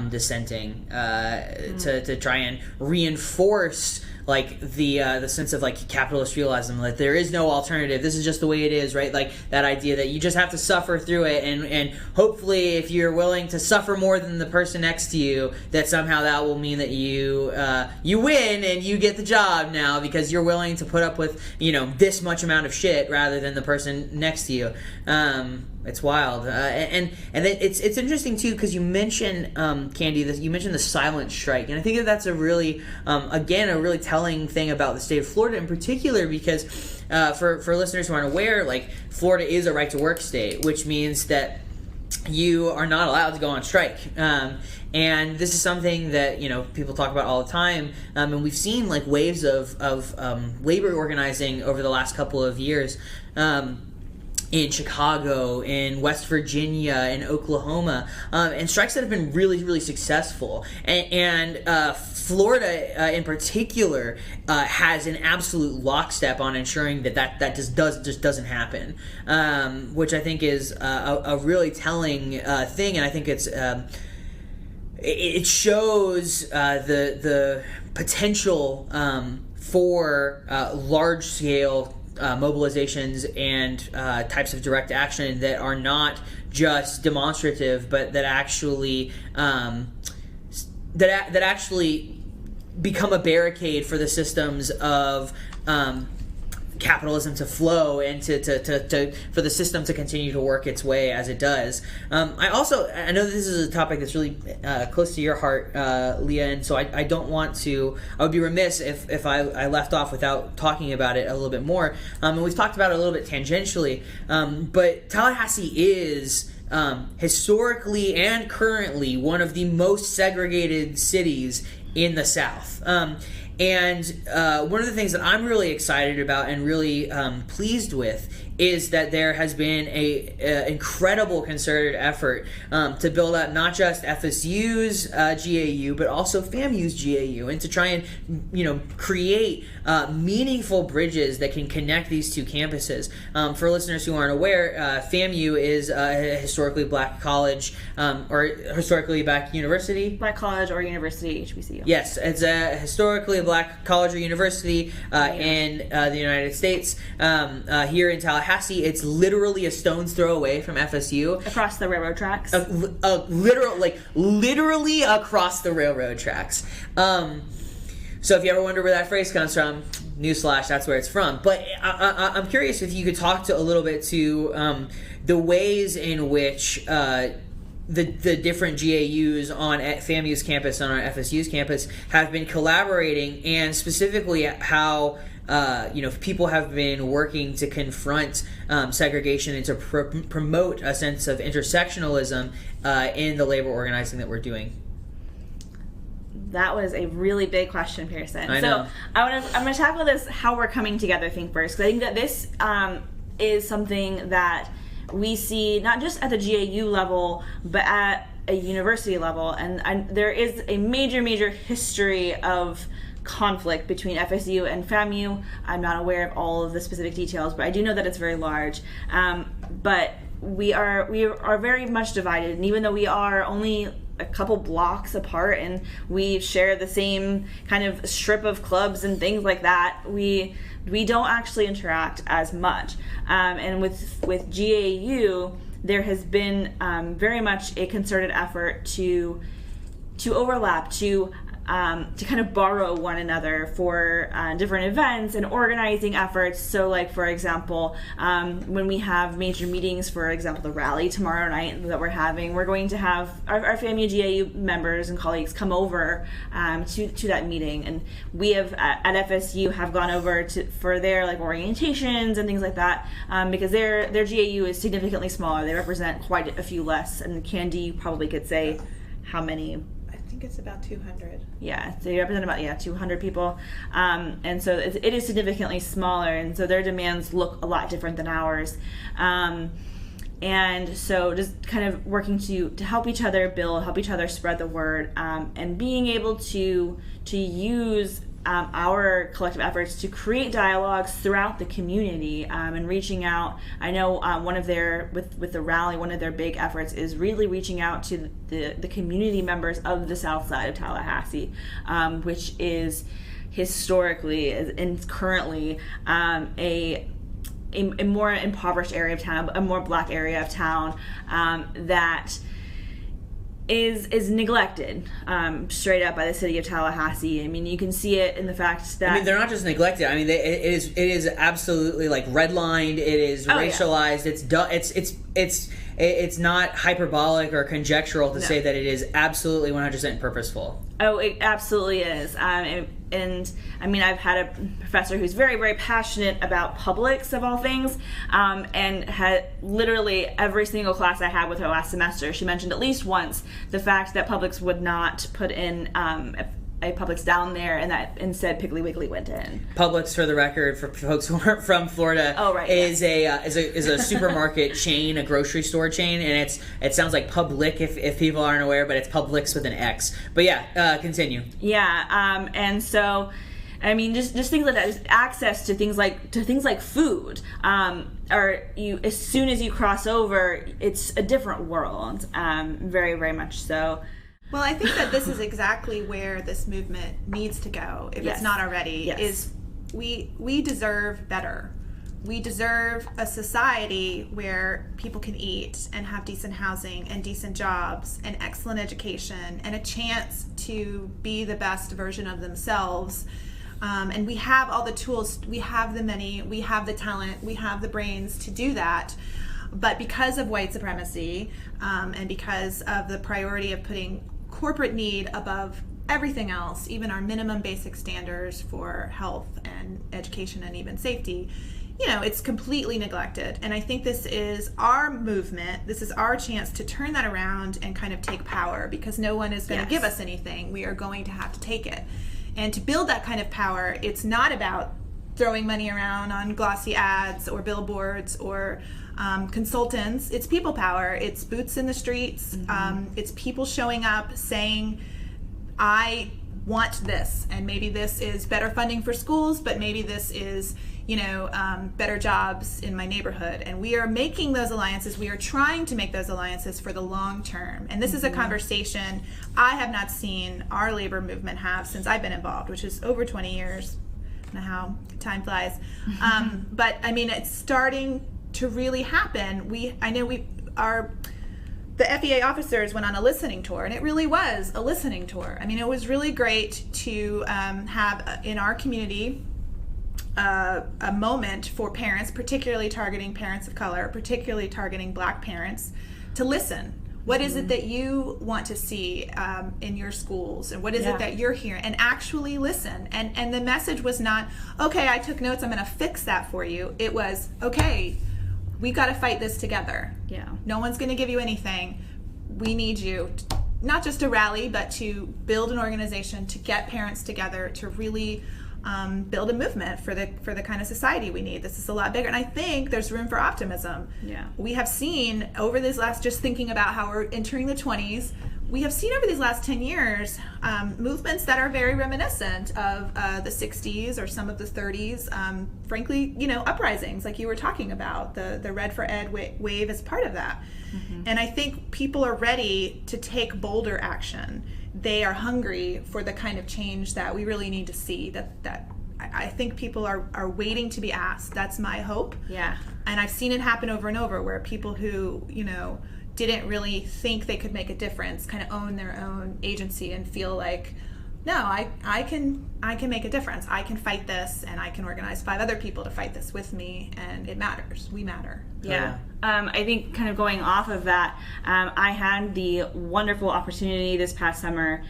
dissenting, to try and reinforce like the sense of like capitalist realism, like there is no alternative. This is just the way it is, right? Like that idea that you just have to suffer through it, and hopefully, if you're willing to suffer more than the person next to you, that somehow that will mean that you win and you get the job now because you're willing to put up with this much amount of shit rather than the person next to you. It's wild, and then it's interesting too because you mentioned Candi. You mentioned the silent strike, and I think that's a really again a really telling thing about the state of Florida in particular because for listeners who aren't aware, like Florida is a right to work state, which means that you are not allowed to go on strike. And this is something that people talk about all the time, and we've seen like waves of labor organizing over the last couple of years. In Chicago, in West Virginia, in Oklahoma, and strikes that have been really, really successful. And Florida, in particular, has an absolute lockstep on ensuring that just doesn't happen, which I think is a really telling thing, and I think it shows the potential for large scale mobilizations and types of direct action that are not just demonstrative, but that actually that actually become a barricade for the systems of capitalism to flow and to for the system to continue to work its way as it does. I know that this is a topic that's really close to your heart, Leah, and so I would be remiss if I left off without talking about it a little bit more. And we've talked about it a little bit tangentially, but Tallahassee is historically and currently one of the most segregated cities in the South. And one of the things that I'm really excited about and really pleased with is that there has been a incredible concerted effort to build up not just FSU's GAU, but also FAMU's GAU, and to try and create meaningful bridges that can connect these two campuses. For listeners who aren't aware, FAMU is a historically black college or historically black university. Black college or university, HBCU. Yes, it's a historically black college or university in the United States. Here in Tallahassee, it's literally a stone's throw away from FSU. Across the railroad tracks. Literally across the railroad tracks. So if you ever wonder where that phrase comes from, newsflash, that's where it's from. But I'm curious if you could talk a little bit to the ways in which the different GAUs on FAMU's campus and on FSU's campus have been collaborating, and specifically how people have been working to confront segregation and to promote a sense of intersectionalism in the labor organizing that we're doing. That was a really big question, Pearson. I know. So I'm going to tackle this how we're coming together thing first, because I think that this is something that we see not just at the GAU level, but at a university level. And there is a major history of conflict between FSU and FAMU. I'm not aware of all of the specific details, but I do know that it's very large. But we are very much divided, and even though we are only a couple blocks apart and we share the same kind of strip of clubs and things like that, we don't actually interact as much. And with GAU, there has been very much a concerted effort to overlap, to kind of borrow one another for different events and organizing efforts. So, like, for example, when we have major meetings, for example, the rally tomorrow night that we're having, we're going to have our FAMU GAU members and colleagues come over to that meeting. And we have, at FSU, have gone over for their, like, orientations and things like that, because their GAU is significantly smaller. They represent quite a few less. And Candi probably could say how many. I think it's about 200. Yeah, they represent about 200 people, and so it is significantly smaller, and so their demands look a lot different than ours, and so just kind of working to help each other build, help each other spread the word, and being able to use our collective efforts to create dialogues throughout the community, and reaching out. I know one of their, with the rally, one of their big efforts is really reaching out to the community members of the south side of Tallahassee, which is historically and currently a more impoverished area of town, a more black area of town, that is neglected straight up by the city of Tallahassee. I mean, you can see it in the fact that... I mean, they're not just neglected. I mean, it is absolutely, like, redlined. It is racialized. Yeah. It's not hyperbolic or conjectural to say that it is absolutely 100% purposeful. Oh, it absolutely is. And I mean, I've had a professor who's very, very passionate about Publix, of all things, and had literally every single class I had with her last semester, she mentioned at least once the fact that Publix would not put in a Publix down there, and that instead Piggly Wiggly went in. Publix, for the record, for folks who aren't from Florida, is a supermarket chain, a grocery store chain, and it sounds like public if people aren't aware, but it's Publix with an X. But yeah, continue. Yeah, and so, I mean, just things like that, just access to things like food. Or as soon as you cross over, it's a different world. Very, very much so. Well, I think that this is exactly where this movement needs to go, if it's not already, is we deserve better. We deserve a society where people can eat and have decent housing and decent jobs and excellent education and a chance to be the best version of themselves. And we have all the tools, we have the money, we have the talent, we have the brains to do that. But because of white supremacy and because of the priority of putting corporate need above everything else, even our minimum basic standards for health and education and even safety, it's completely neglected. And I think this is our movement. This is our chance to turn that around and kind of take power, because no one is going to give us anything. We are going to have to take it. And to build that kind of power, it's not about throwing money around on glossy ads or billboards or consultants. It's people power. It's boots in the streets. It's people showing up saying, I want this, and maybe this is better funding for schools, but maybe this is better jobs in my neighborhood. And we are making those alliances. We are trying to make those alliances for the long term. And this is a conversation I have not seen our labor movement have since I've been involved, which is over 20 years. I don't know how time flies. But I mean, it's starting to really happen. The FEA officers went on a listening tour, and it really was a listening tour. I mean, it was really great to have in our community a moment for parents, particularly targeting parents of color, particularly targeting Black parents, to listen. What is it that you want to see in your schools, and what is it that you're hearing, and actually listen. And the message was not, okay, I took notes, I'm going to fix that for you. It was, okay, we got to fight this together. Yeah. No one's going to give you anything. We need you, not just to rally, but to build an organization, to get parents together, to really build a movement for the kind of society we need. This is a lot bigger, and I think there's room for optimism. Yeah. We have seen over this last, just thinking about how we're entering the 20s, we have seen over these last 10 years movements that are very reminiscent of the 60s or some of the 30s. Frankly, uprisings like you were talking about. The Red for Ed wave is part of that. And I think people are ready to take bolder action. They are hungry for the kind of change that we really need to see. That I think people are waiting to be asked. That's my hope. Yeah. And I've seen it happen over and over, where people who didn't really think they could make a difference kind of own their own agency and feel like, no, I can make a difference. I can fight this, and I can organize 5 other people to fight this with me, and it matters. We matter. Yeah. I think kind of going off of that, I had the wonderful opportunity this past summer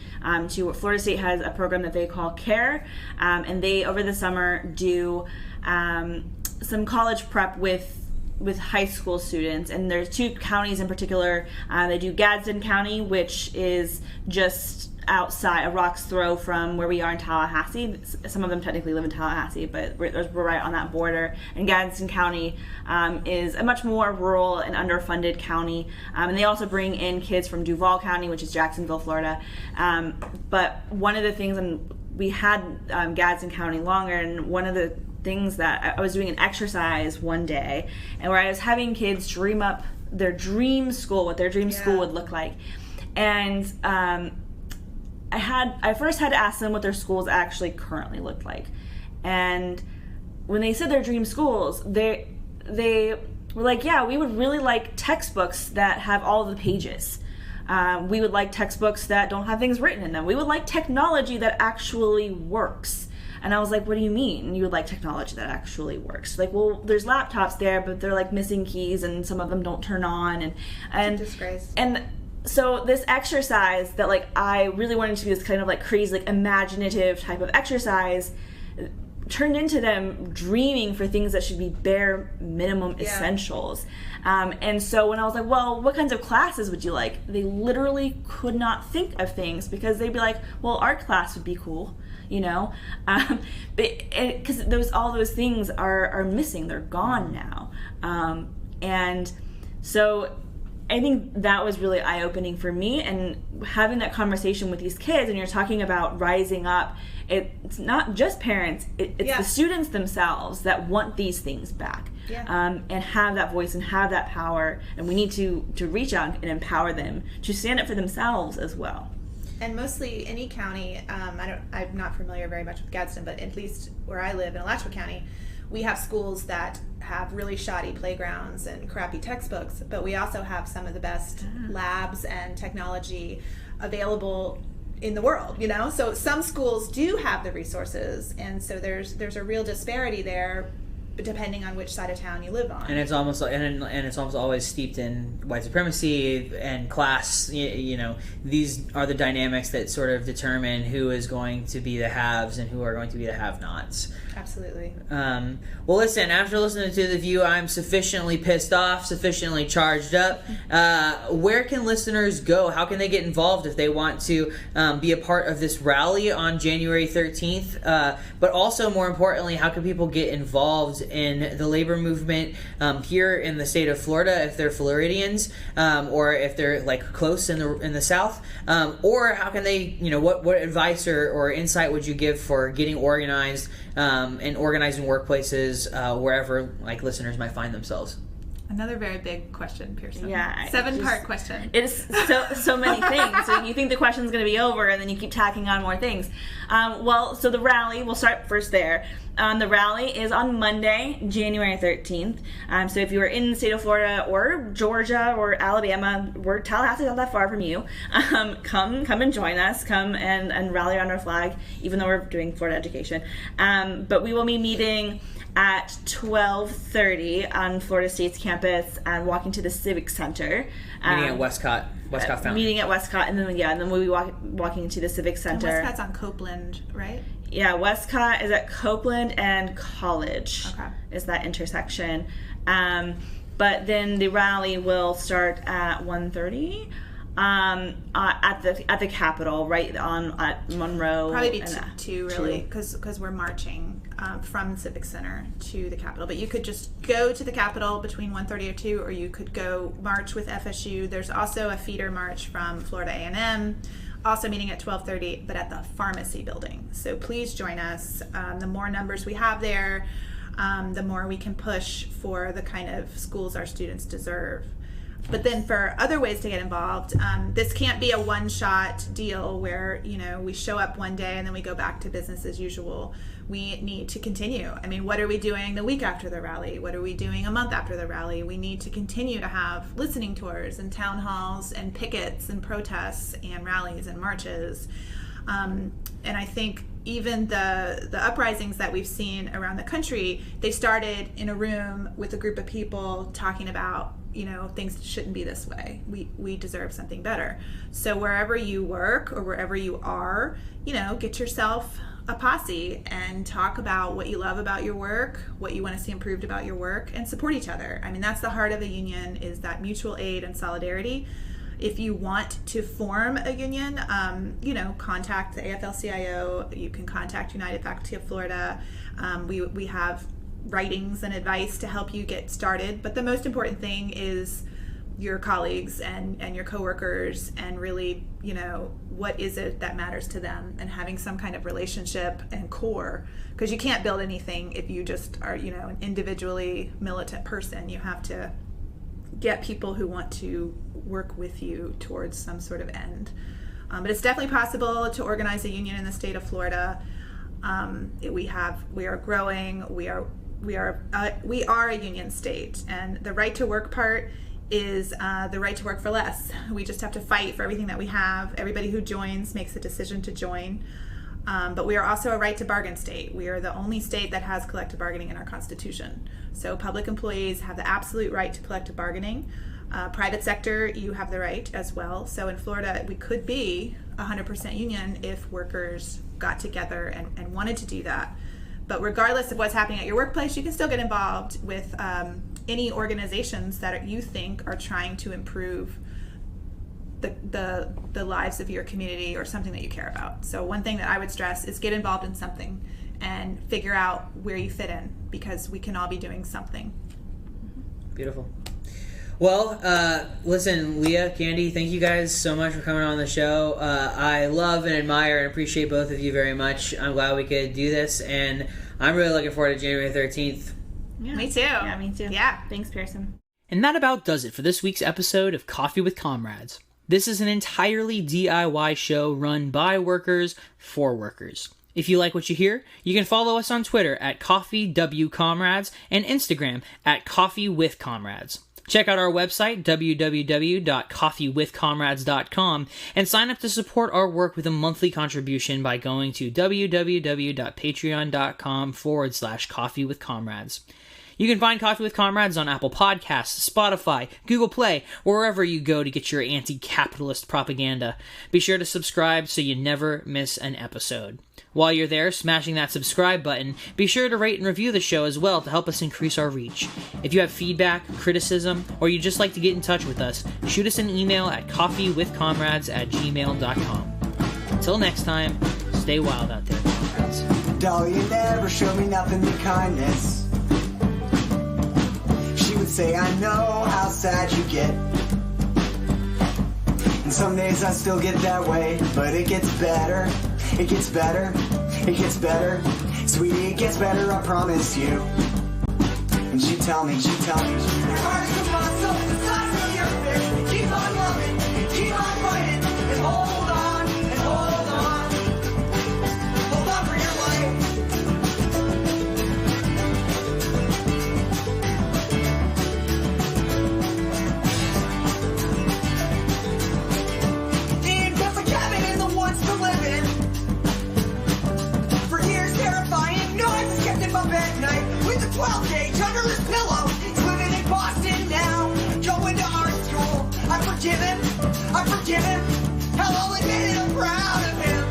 Florida State has a program that they call CARE, and they over the summer do some college prep with high school students, and there's 2 counties in particular. They do Gadsden County, which is just outside a rock's throw from where we are in Tallahassee. Some of them technically live in Tallahassee, but we're right on that border. And Gadsden County is a much more rural and underfunded county. And they also bring in kids from Duval County, which is Jacksonville, Florida. But one of the things, and we had Gadsden County longer, and one of the things that I was doing an exercise one day, and where I was having kids dream up their dream school, what their dream school would look like. And I first had to ask them what their schools actually currently looked like. And when they said their dream schools, they were like, yeah, we would really like textbooks that have all the pages. We would like textbooks that don't have things written in them. We would like technology that actually works. And I was like, what do you mean you would like technology that actually works? Like, well, there's laptops there, but they're like missing keys and some of them don't turn on. And it's a disgrace. And so this exercise that like I really wanted to be this kind of like crazy, like imaginative type of exercise turned into them dreaming for things that should be bare minimum essentials. And so when I was like, well, what kinds of classes would you like? They literally could not think of things because they'd be like, well, art class would be cool. You know, because all those things are missing. They're gone now, and so I think that was really eye-opening for me. And having that conversation with these kids, and you're talking about rising up. It's not just parents; it's the students themselves that want these things back, and have that voice and have that power. And we need to reach out and empower them to stand up for themselves as well. And mostly any county, I'm not familiar very much with Gadsden, but at least where I live in Alachua County, we have schools that have really shoddy playgrounds and crappy textbooks, but we also have some of the best labs and technology available in the world, you know? So some schools do have the resources, and so there's a real disparity there depending on which side of town you live on. And it's almost and it's almost always steeped in white supremacy and class. You know, these are the dynamics that sort of determine who is going to be the haves and who are going to be the have-nots. Absolutely. Well, listen, after listening to The View, I'm sufficiently pissed off, sufficiently charged up. Where can listeners go? How can they get involved if they want to be a part of this rally on January 13th? But also, more importantly, how can people get involved in the labor movement here in the state of Florida if they're Floridians, or if they're like close in the South? Or how can they, you know, what advice or insight would you give for getting organized and organizing workplaces wherever like listeners might find themselves? Another very big question, Pearson. Yeah. 7-part question. It is so many things. So you think the question's going to be over, and then you keep tacking on more things. So the rally, we'll start first there. The rally is on Monday, January 13th. So if you are in the state of Florida or Georgia or Alabama, Tallahassee's not that far from you. Come and join us. Come and rally around our flag, even though we're doing Florida education. But we will be meeting at 12:30 on Florida State's campus and walking to the Civic Center. Meeting at Westcott Fountain. Meeting at Westcott, and then we'll be walking into the Civic Center. And Westcott's on Copeland, right? Yeah, Westcott is at Copeland and College. Okay. Is that intersection. But then the rally will start at 1:30 at the Capitol, right at Monroe. Probably be two really, because we're marching from Civic Center to the Capitol. But you could just go to the Capitol between 1:30 or 2, or you could go march with FSU. There's also a feeder march from Florida A&M, also meeting at 12:30, but at the pharmacy building. So please join us. The more numbers we have there, the more we can push for the kind of schools our students deserve. But then for other ways to get involved, this can't be a one-shot deal where, you know, we show up one day and then we go back to business as usual. We need to continue. I mean, what are we doing the week after the rally? What are we doing a month after the rally? We need to continue to have listening tours and town halls and pickets and protests and rallies and marches. And I think even the uprisings that we've seen around the country, they started in a room with a group of people talking about, you know, things shouldn't be this way. We deserve something better. So wherever you work or wherever you are, you know, get yourself a posse and talk about what you love about your work, what you want to see improved about your work, and support each other. I mean, that's the heart of a union, is that mutual aid and solidarity. If you want to form a union, you know, contact the AFL-CIO. You can contact United Faculty of Florida. We have writings and advice to help you get started. But the most important thing is your colleagues and your coworkers, and really, you know, what is it that matters to them, and having some kind of relationship and core, because you can't build anything if you just are, you know, an individually militant person. You have to get people who want to work with you towards some sort of end. But it's definitely possible to organize a union in the state of Florida. We are growing. We are a union state, and the right to work part is the right to work for less. We just have to fight for everything that we have. Everybody who joins makes a decision to join. But we are also a right to bargain state. We are the only state that has collective bargaining in our Constitution. So public employees have the absolute right to collective bargaining. Private sector, you have the right as well. So in Florida, we could be 100% union if workers got together and wanted to do that. But regardless of what's happening at your workplace, you can still get involved with any organizations that you think are trying to improve the lives of your community or something that you care about. So one thing that I would stress is get involved in something and figure out where you fit in, because we can all be doing something. Beautiful. Well, listen, Leah, Candi, thank you guys so much for coming on the show. I love and admire and appreciate both of you very much. I'm glad we could do this, and I'm really looking forward to January 13th. Yeah. Me too. Yeah, me too. Yeah. Thanks, Pearson. And that about does it for this week's episode of Coffee with Comrades. This is an entirely DIY show run by workers for workers. If you like what you hear, you can follow us on Twitter at CoffeeWComrades and Instagram at CoffeeWithComrades. Check out our website, www.coffeewithcomrades.com, and sign up to support our work with a monthly contribution by going to www.patreon.com/coffeewithcomrades. You can find Coffee with Comrades on Apple Podcasts, Spotify, Google Play, wherever you go to get your anti-capitalist propaganda. Be sure to subscribe so you never miss an episode. While you're there, smashing that subscribe button, be sure to rate and review the show as well to help us increase our reach. If you have feedback, criticism, or you'd just like to get in touch with us, shoot us an email at coffeewithcomrades@gmail.com. Until next time, stay wild out there, comrades. Dolly, you never showed me nothing but kindness. She would say, I know how sad you get. And some days I still get that way, but it gets better. It gets better. It gets better. Sweetie, it gets better, I promise you. And she'd tell me, your heart is a muscle, the size of your fist. Keep on loving, keep on fighting, and hold on, and hold on. Hold on for your life. Ian built a cabin in the woods to live in. For years terrifying noises kept him up at night with a 12 gauge under his pillow. He's living in Boston now, going to art school. I forgive him, hell, I'll admit it, I'm proud of him.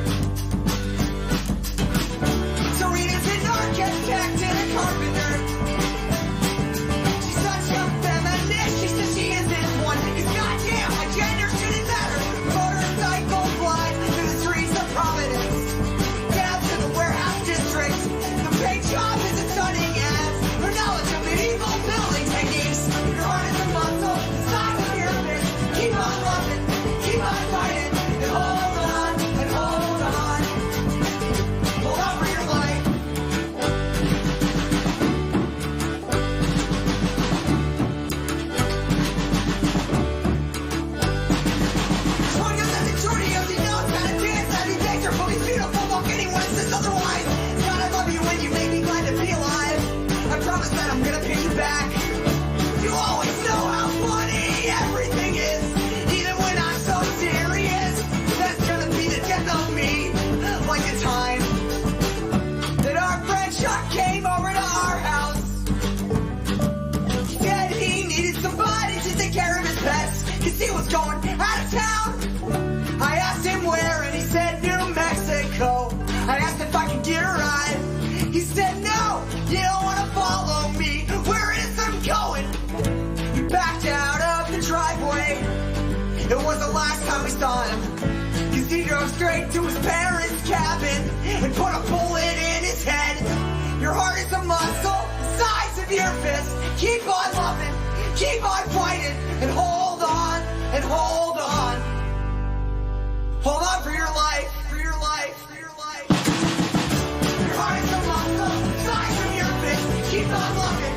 Serena's an architect and a carpenter. She's such a feminist, she says she isn't one. It's goddamn, my gender shouldn't matter. Motorcycle glide through the streets of Providence. Down to the warehouse district. The paint job isn't stunning as her knowledge of medieval building techniques. Your heart is a muscle, the size of your fist. Keep on loving, keep on fighting, and hold on, and hold on. Hold on for your life. 20 of the majority of you know how to dance. Every day you're fully beautiful, fuck anyone who says otherwise. God, I love you and you made me glad to be alive. I promise that I'm gonna pay you back. You always know how funny everything is, even when I'm so serious. That's gonna be the death of me, like the time that our friend Chuck came over to our house. He said he needed somebody to take care of his pets, 'cause he was going out of town. I asked him where, and he said New Mexico. I asked if I could get a ride. He said no, you don't want to follow me. Where is I'm going? He backed out of the driveway. It was the last time we saw him, 'cause he drove straight to his parents' cabin and put a bullet in his head. Your heart is a muscle, the size of your fist. Keep on loving, keep on fighting, and hold on, and hold on. Hold on for your life, for your life, for your life. Your heart is a muscle, the size of your fist. Keep on loving.